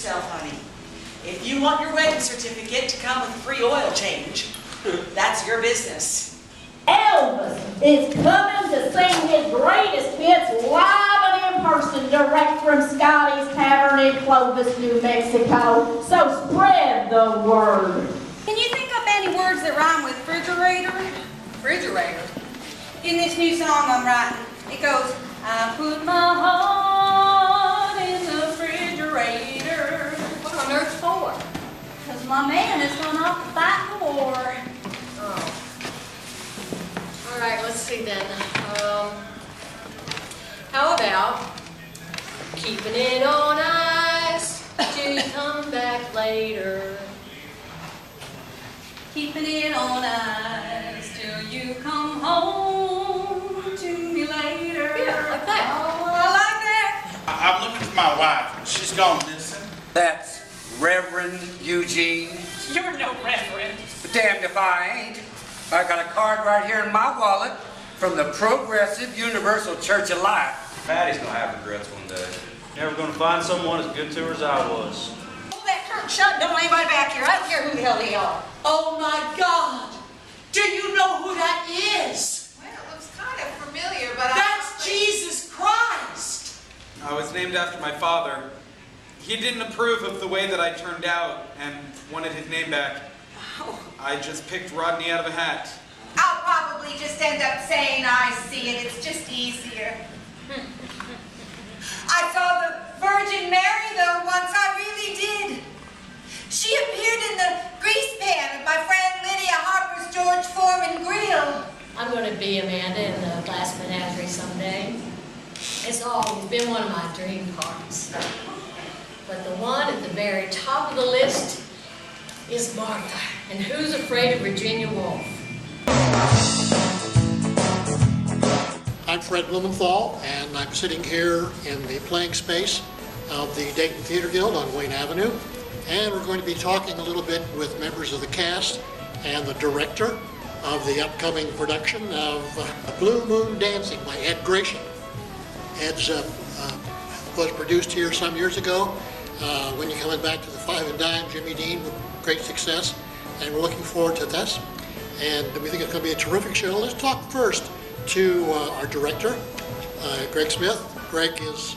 yourself, honey. If you want your wedding certificate to come with a free oil change, that's your business. Elvis is coming to sing his greatest hits live and in person, direct from Scotty's Tavern in Clovis, New Mexico. So spread the word. Can you think up any words that rhyme with refrigerator? Refrigerator? In this new song I'm writing, it goes, I put my heart in the refrigerator. What on earth for? Because my man is going off to fight the war. Oh. All right, let's see then. How about keeping it on ice till you come back later? Keeping it on ice till you come home to me later. Yeah, like that. Oh, I like that. I'm looking for my wife, and she's gone missing. That's Reverend Eugene. You're no reverend. Damned if I ain't. I got a card right here in my wallet from the Progressive Universal Church of Life. Patty's gonna have regrets one day. Never gonna find someone as good to her as I was. Hold that curtain shut. Don't let anybody back here. I don't care who the hell they are. Oh my God! Do you know who that is? Well, it looks kind of familiar, but That's Jesus Christ! I was named after my father. He didn't approve of the way that I turned out and wanted his name back. I just picked Rodney out of a hat. I'll probably just end up saying I see it. It's just easier. I saw the Virgin Mary, though, once. I really did. She appeared in the grease pan of my friend Lydia Harper's George Foreman grill. I'm going to be Amanda in the Glass Menagerie someday. It's always been one of my dream parts. But the one at the very top of the list is Martha. And who's afraid of Virginia Woolf? I'm Fred Blumenthal, and I'm sitting here in the playing space of the Dayton Theater Guild on Wayne Avenue. And we're going to be talking a little bit with members of the cast and the director of the upcoming production of Blue Moon Dancing by Ed Gratian. Ed's was produced here some years ago when you're coming back to the Five and Dime, Jimmy Dean, with great success. And we're looking forward to this. And we think it's going to be a terrific show. Let's talk first to our director, Greg Smith. Greg is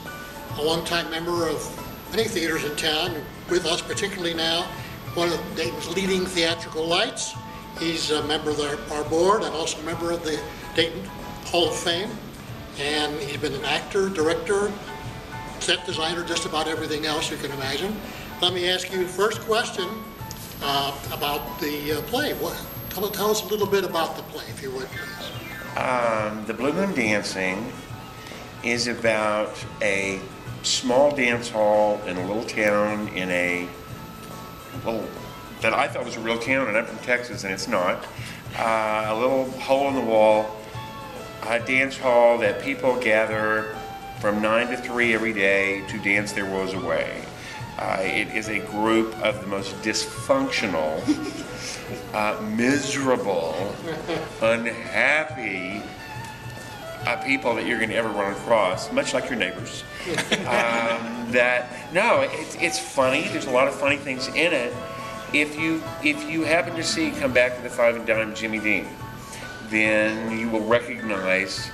a longtime member of many theaters in town, with us particularly now, one of Dayton's leading theatrical lights. He's a member of our board and also a member of the Dayton Hall of Fame. And he's been an actor, director, set designer, just about everything else you can imagine. Let me ask you the first question about the play. Tell us a little bit about the play, if you would, please. The Blue Moon Dancing is about a small dance hall in a little town in a little, that I thought was a real town, and I'm from Texas, and it's not. A little hole in the wall, a dance hall that people gather from 9 to 3 every day to dance their woes away. It is a group of the most dysfunctional, miserable, unhappy people that you're going to ever run across, much like your neighbors. It's funny. There's a lot of funny things in it. If you happen to see Come Back to the Five and Dime Jimmy Dean, then you will recognize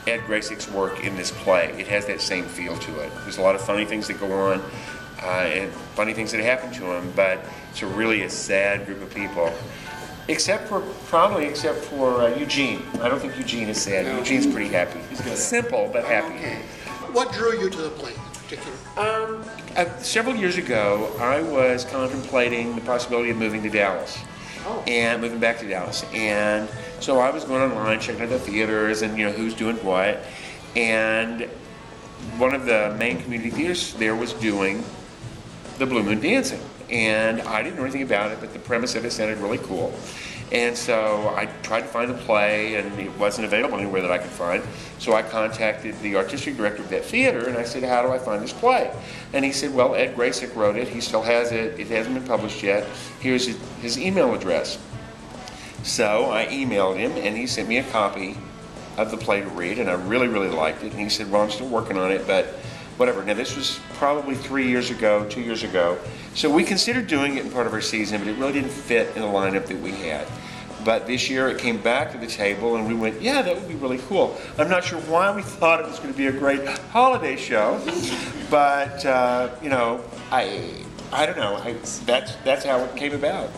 Ed Gracek's work in this play. It has that same feel to it. There's a lot of funny things that go on and funny things that happen to him, but it's really a sad group of people. Except for Eugene. I don't think Eugene is sad. No. Eugene's pretty happy. He's simple but happy. Okay. What drew you to the play in particular? Several years ago, I was contemplating the possibility of moving to Dallas. And moving back to Dallas. And so I was going online, checking out the theaters and who's doing what. And one of the main community theaters there was doing the Blue Moon Dancing. And I didn't know anything about it, but the premise of it sounded really cool. And so I tried to find the play, and it wasn't available anywhere that I could find. So I contacted the artistic director of that theater, and I said, how do I find this play? And he said, well, Ed Gracek wrote it. He still has it. It hasn't been published yet. Here's his email address. So I emailed him, and he sent me a copy of the play to read, and I really, really liked it. And he said, well, I'm still working on it, but whatever. Now this was probably 3 years ago, 2 years ago. So we considered doing it in part of our season, but it really didn't fit in the lineup that we had. But this year it came back to the table and we went, yeah, that would be really cool. I'm not sure why we thought it was going to be a great holiday show, but you know, I don't know. That's how it came about.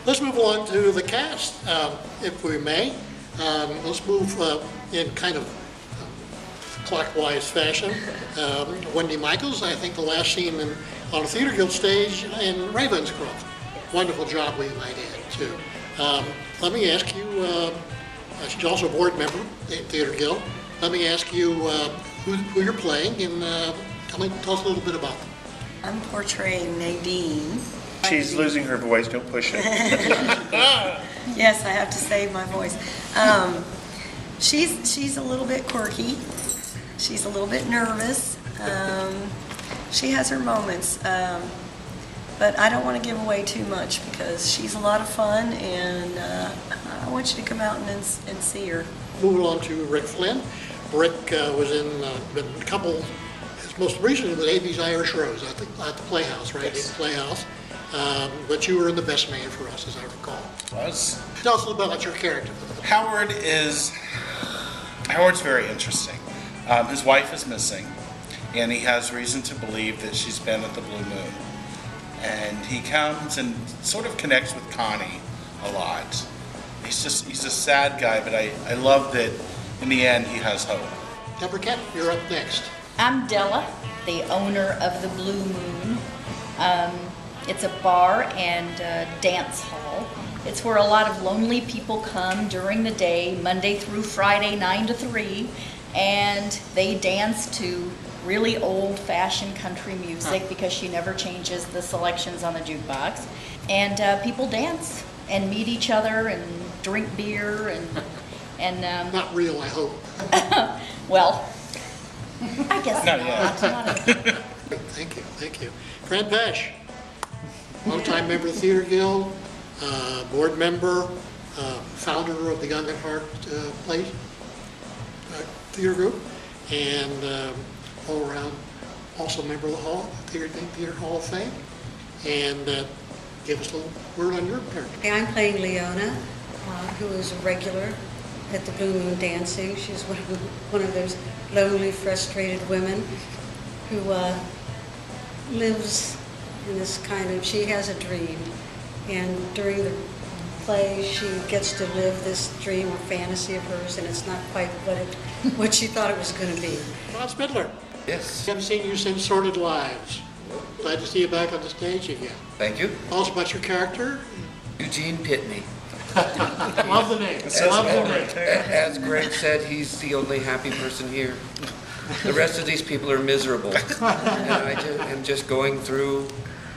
Let's move on to the cast, if we may. Let's move in kind of clockwise fashion. Wendy Michaels, I think the last scene on a Theater Guild stage in Ravenscroft. Wonderful job, we might add, too. Let me ask you, she's also a board member at Theater Guild. Let me ask you who you're playing, and tell us a little bit about them. I'm portraying Nadine. She's losing her voice, don't push it. Yes, I have to save my voice. She's a little bit quirky. She's a little bit nervous. She has her moments. But I don't want to give away too much because she's a lot of fun, and I want you to come out and see her. Moving on to Rick Flynn. Rick was in a couple, most recently with AB's Irish Rose at the Playhouse, right? Yes. At the Playhouse. But you were in The Best Man for us, as I recall. Was. Tell us a little bit about your character. Howard's very interesting. His wife is missing, and he has reason to believe that she's been at the Blue Moon. And he comes and sort of connects with Connie a lot. He's a sad guy, but I love that in the end he has hope. Deborah Kent, you're up next. I'm Della, the owner of the Blue Moon. It's a bar and dance hall. It's where a lot of lonely people come during the day, Monday through Friday, 9 to 3, and they dance to really old-fashioned country music because she never changes the selections on the jukebox. And people dance and meet each other and drink beer and not real, I hope. Well, I guess not. Thank you. Fran Pesh, longtime member of the Theater Guild, board member, founder of the Young at Heart Theater Group, and all around also member of the Theater Hall of Fame. And give us a little word on your character. I'm playing Leona, who is a regular at the Blue Moon dancing. She's one of those lonely, frustrated women who lives in this she has a dream, and during the play she gets to live this dream or fantasy of hers, and it's not quite what she thought it was going to be. Ron Spindler. Yes. I haven't seen you since Sordid Lives. Glad to see you back on the stage again. Thank you. Tell us about your character. Eugene Pitney. Love the name. As Greg said, he's the only happy person here. The rest of these people are miserable. And I am just going through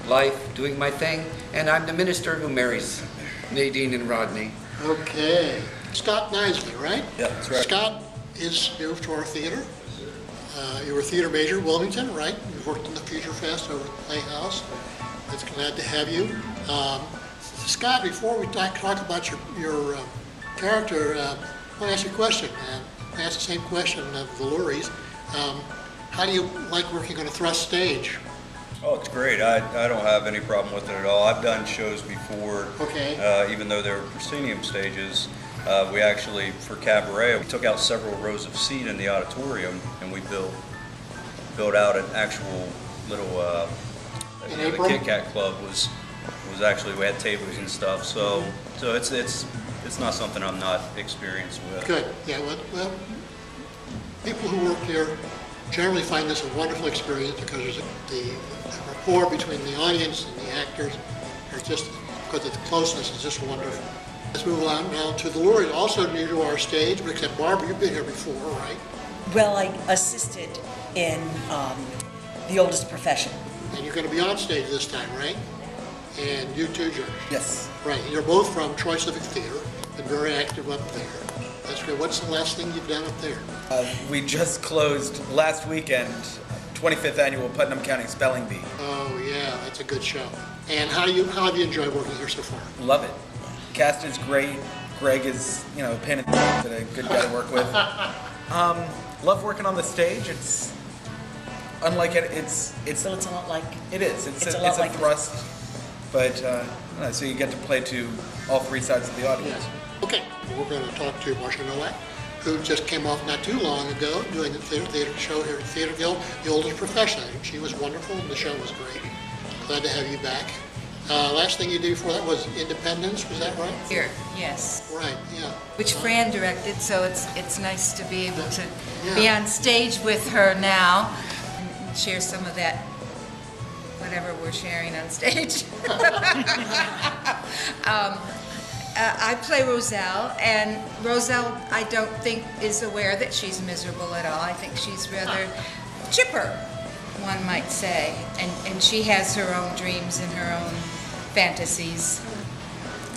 life, doing my thing, and I'm the minister who marries Nadine and Rodney. Okay. Scott Nisley, right? Yeah, that's right. Scott is new to our theater. You were a theater major at Wilmington, right? You've worked in the Future Fest over at the Playhouse. It's glad to have you. Scott, before we talk about your character, I want to ask you a question. I asked the same question of the Luries. How do you like working on a thrust stage? Oh, it's great. I don't have any problem with it at all. I've done shows before, even though they were proscenium stages. We actually, for Cabaret, we took out several rows of seat in the auditorium, and we built out an actual little, the Kit Kat Club was actually, we had tables and stuff, so it's not something I'm not experienced with. Good. Yeah, well, people who work here generally find this a wonderful experience because there's the rapport between the audience and the actors, just because of the closeness is just wonderful. Let's move on now to the Luries, also new to our stage, but except Barbara, you've been here before, right? Well, I assisted in The Oldest Profession. And you're going to be on stage this time, right? And you too, George? Yes. Right. You're both from Troy Civic Theater, been very active up there. That's great. What's the last thing you've done up there? We just closed last weekend, 25th annual Putnam County Spelling Bee. Oh yeah, that's a good show. And how have you enjoyed working here so far? Love it. Cast is great. Greg is, a pain in the ass, but a good guy to work with. Love working on the stage. It's unlike it's So it's a lot like. it is. It's It's a a, lot it's a like this. thrust, but so you get to play to all three sides of the audience. Okay, we're going to talk to Marcia Nowak, who just came off not too long ago doing the theater show here at Theater Guild, The Oldest Profession. I think she was wonderful and the show was great. Glad to have you back. Last thing you did before that was Independence, was that right? Here, yes. Right, yeah. Which Fran directed, so it's nice to be able to be Yeah. on stage with her now and share some of that, whatever we're sharing on stage. I play Roselle, and Roselle, I don't think is aware that she's miserable at all. I think she's rather chipper, one might say, and she has her own dreams and her own fantasies.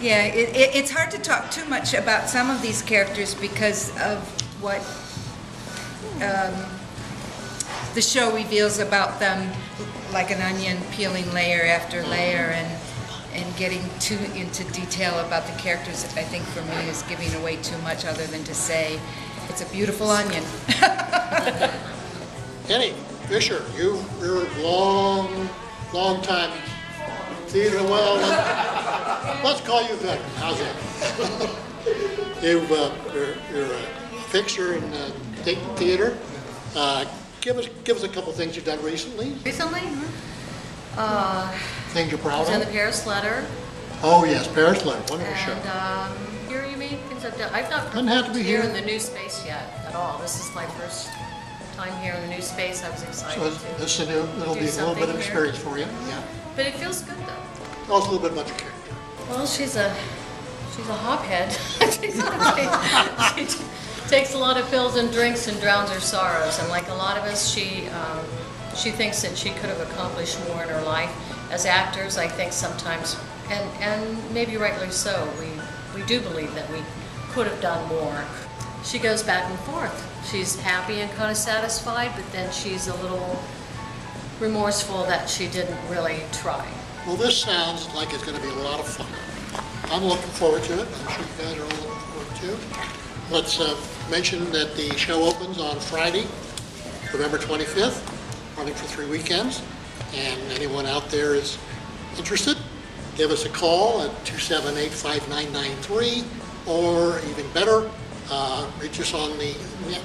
Yeah, it's hard to talk too much about some of these characters because of what the show reveals about them, like an onion peeling layer after layer and getting too into detail about the characters, I think for me is giving away too much other than to say it's a beautiful onion. Kenny Fisher, you're long time theater, well, let's call you veteran, how's that? You're a fixture in Dayton Theater. Give us a couple things you've done recently. Recently? Things you're I proud was in the of. Paris Letter. Oh yes, Paris Letter, wonderful show. And here you mean things I've done. I've not Doesn't have to be here here. in the new space yet at all. This is my first time here in the new space. I was excited So to this is it'll do be a little something bit of here. experience for you. Yeah. But it feels good though. Tell us a little bit about your character. Well, she's a hophead. She takes a lot of pills and drinks and drowns her sorrows. And like a lot of us, she thinks that she could have accomplished more in her life. As actors, I think sometimes, and maybe rightly so, we do believe that we could have done more. She goes back and forth. She's happy and kind of satisfied, but then she's a little remorseful that she didn't really try. Well, this sounds like it's going to be a lot of fun. I'm looking forward to it. I'm sure you guys are all looking forward to it. Let's mention that the show opens on Friday, November 25th, running for 3 weekends. And anyone out there is interested, give us a call at 278-5993, or even better, reach us on the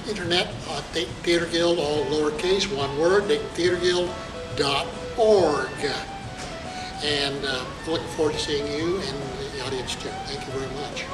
internet, Dayton Theater Guild, all lowercase, one word, DaytonTheaterGuild.org. And looking forward to seeing you and the audience too. Thank you very much.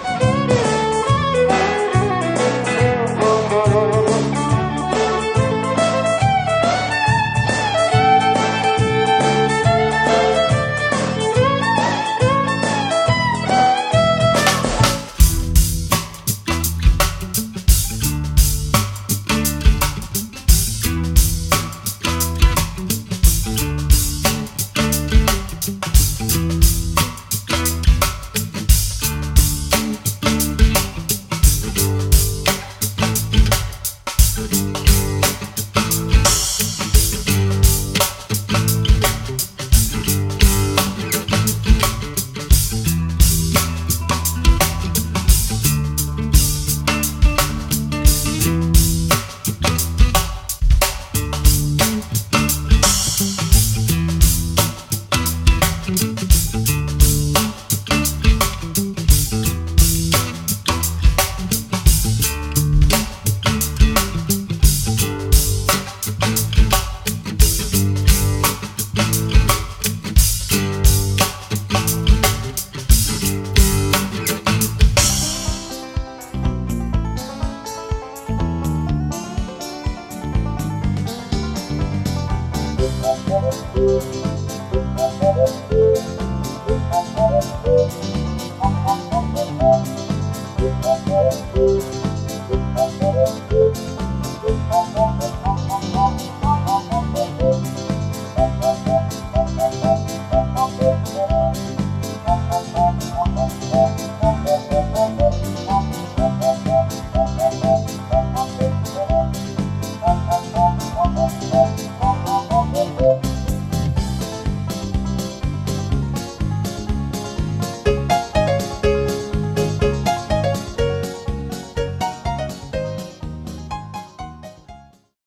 Thank you.